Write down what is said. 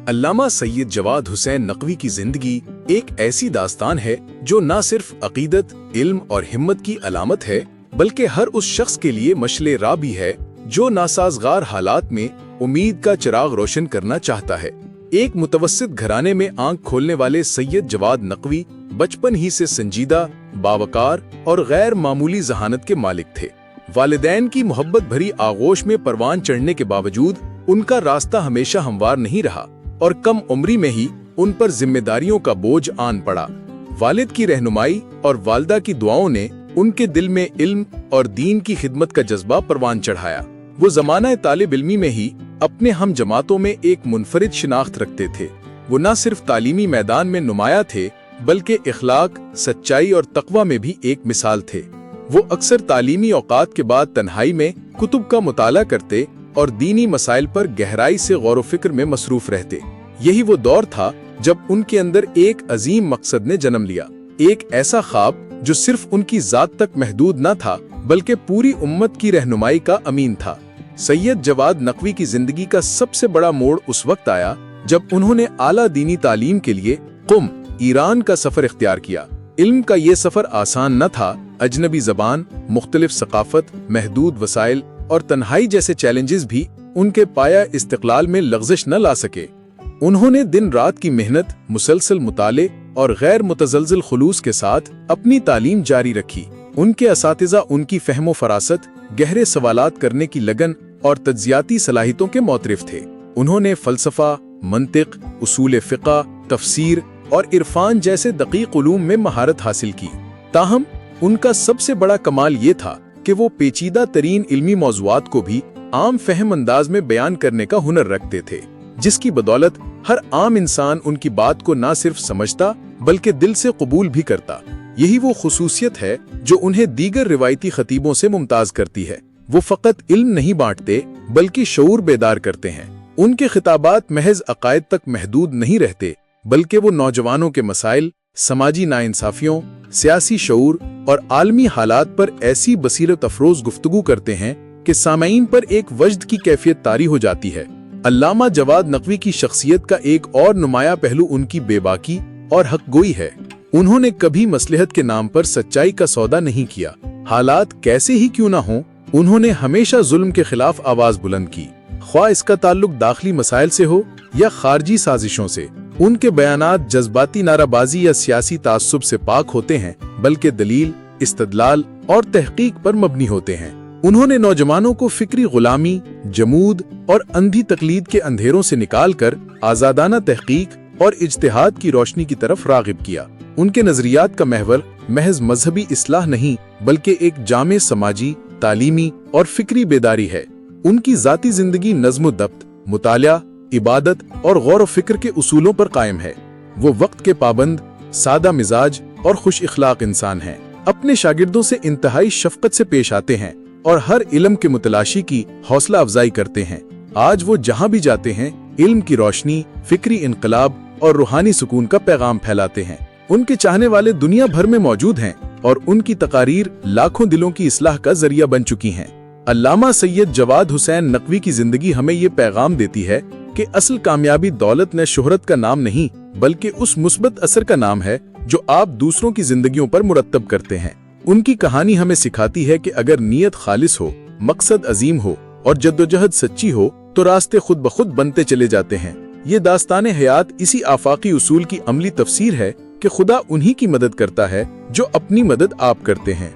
علامہ سید جواد حسین نقوی کی زندگی ایک ایسی داستان ہے جو نہ صرف عقیدت، علم اور ہمت کی علامت ہے بلکہ ہر اس شخص کے لیے مشعل راہ بھی ہے جو ناسازگار حالات میں امید کا چراغ روشن کرنا چاہتا ہے۔ ایک متوسط گھرانے میں آنکھ کھولنے والے سید جواد نقوی بچپن ہی سے سنجیدہ، باوقار اور غیر معمولی ذہانت کے مالک تھے۔ والدین کی محبت بھری آغوش میں پروان چڑھنے کے باوجود ان کا راستہ ہمیشہ ہموار نہیں رہا اور کم عمری میں ہی ان پر ذمہ داریوں کا بوجھ آن پڑا۔ والد کی رہنمائی اور والدہ کی دعاؤں نے ان کے دل میں علم اور دین کی خدمت کا جذبہ پروان چڑھایا۔ وہ زمانہ طالب علمی میں ہی اپنے ہم جماعتوں میں ایک منفرد شناخت رکھتے تھے۔ وہ نہ صرف تعلیمی میدان میں نمایاں تھے بلکہ اخلاق، سچائی اور تقوی میں بھی ایک مثال تھے۔ وہ اکثر تعلیمی اوقات کے بعد تنہائی میں کتب کا مطالعہ کرتے اور دینی مسائل پر گہرائی سے غور و فکر میں مصروف رہتے۔ یہی وہ دور تھا جب ان کے اندر ایک عظیم مقصد نے جنم لیا، ایک ایسا خواب جو صرف ان کی ذات تک محدود نہ تھا بلکہ پوری امت کی رہنمائی کا امین تھا۔ سید جواد نقوی کی زندگی کا سب سے بڑا موڑ اس وقت آیا جب انہوں نے اعلیٰ دینی تعلیم کے لیے قم، ایران کا سفر اختیار کیا۔ علم کا یہ سفر آسان نہ تھا۔ اجنبی زبان، مختلف ثقافت، محدود وسائل اور تنہائی جیسے چیلنجز بھی ان کے پایا استقلال میں لغزش نہ لا سکے۔ انہوں نے دن رات کی محنت، مسلسل مطالعے اور غیر متزلزل خلوص کے ساتھ اپنی تعلیم جاری رکھی۔ ان کے اساتذہ ان کی فہم و فراست، گہرے سوالات کرنے کی لگن اور تجزیاتی صلاحیتوں کے معترف تھے۔ انہوں نے فلسفہ، منطق، اصول فقہ، تفسیر اور عرفان جیسے دقیق علوم میں مہارت حاصل کی۔ تاہم ان کا سب سے بڑا کمال یہ تھا کہ وہ پیچیدہ ترین علمی موضوعات کو بھی عام فہم انداز میں بیان کرنے کا ہنر رکھتے تھے، جس کی بدولت ہر عام انسان ان کی بات کو نہ صرف سمجھتا بلکہ دل سے قبول بھی کرتا۔ یہی وہ خصوصیت ہے جو انہیں دیگر روایتی خطیبوں سے ممتاز کرتی ہے۔ وہ فقط علم نہیں بانٹتے بلکہ شعور بیدار کرتے ہیں۔ ان کے خطابات محض عقائد تک محدود نہیں رہتے بلکہ وہ نوجوانوں کے مسائل، سماجی ناانصافیوں، سیاسی شعور اور عالمی حالات پر ایسی بصیرت افروز گفتگو کرتے ہیں کہ سامعین پر ایک وجد کی کیفیت طاری ہو جاتی ہے۔ علامہ جواد نقوی کی شخصیت کا ایک اور نمایاں پہلو ان کی بے باکی اور حق گوئی ہے۔ انہوں نے کبھی مصلحت کے نام پر سچائی کا سودا نہیں کیا۔ حالات کیسے ہی کیوں نہ ہوں، انہوں نے ہمیشہ ظلم کے خلاف آواز بلند کی، خواہ اس کا تعلق داخلی مسائل سے ہو یا خارجی سازشوں سے۔ ان کے بیانات جذباتی نعرہ بازی یا سیاسی تعصب سے پاک ہوتے ہیں بلکہ دلیل، استدلال اور تحقیق پر مبنی ہوتے ہیں۔ انہوں نے نوجوانوں کو فکری غلامی، جمود اور اندھی تقلید کے اندھیروں سے نکال کر آزادانہ تحقیق اور اجتہاد کی روشنی کی طرف راغب کیا۔ ان کے نظریات کا محور محض مذہبی اصلاح نہیں بلکہ ایک جامع سماجی، تعلیمی اور فکری بیداری ہے۔ ان کی ذاتی زندگی نظم و ضبط، مطالعہ، عبادت اور غور و فکر کے اصولوں پر قائم ہے۔ وہ وقت کے پابند، سادہ مزاج اور خوش اخلاق انسان ہیں۔ اپنے شاگردوں سے انتہائی شفقت سے پیش آتے ہیں اور ہر علم کے متلاشی کی حوصلہ افزائی کرتے ہیں۔ آج وہ جہاں بھی جاتے ہیں علم کی روشنی، فکری انقلاب اور روحانی سکون کا پیغام پھیلاتے ہیں۔ ان کے چاہنے والے دنیا بھر میں موجود ہیں اور ان کی تقاریر لاکھوں دلوں کی اصلاح کا ذریعہ بن چکی ہیں۔ علامہ سید جواد حسین نقوی کی زندگی ہمیں یہ پیغام دیتی ہے کہ اصل کامیابی دولت نے شہرت کا نام نہیں بلکہ اس مثبت اثر کا نام ہے جو آپ دوسروں کی زندگیوں پر مرتب کرتے ہیں۔ ان کی کہانی ہمیں سکھاتی ہے کہ اگر نیت خالص ہو، مقصد عظیم ہو اور جدوجہد سچی ہو تو راستے خود بخود بنتے چلے جاتے ہیں۔ یہ داستان حیات اسی آفاقی اصول کی عملی تفسیر ہے کہ خدا انہی کی مدد کرتا ہے جو اپنی مدد آپ کرتے ہیں۔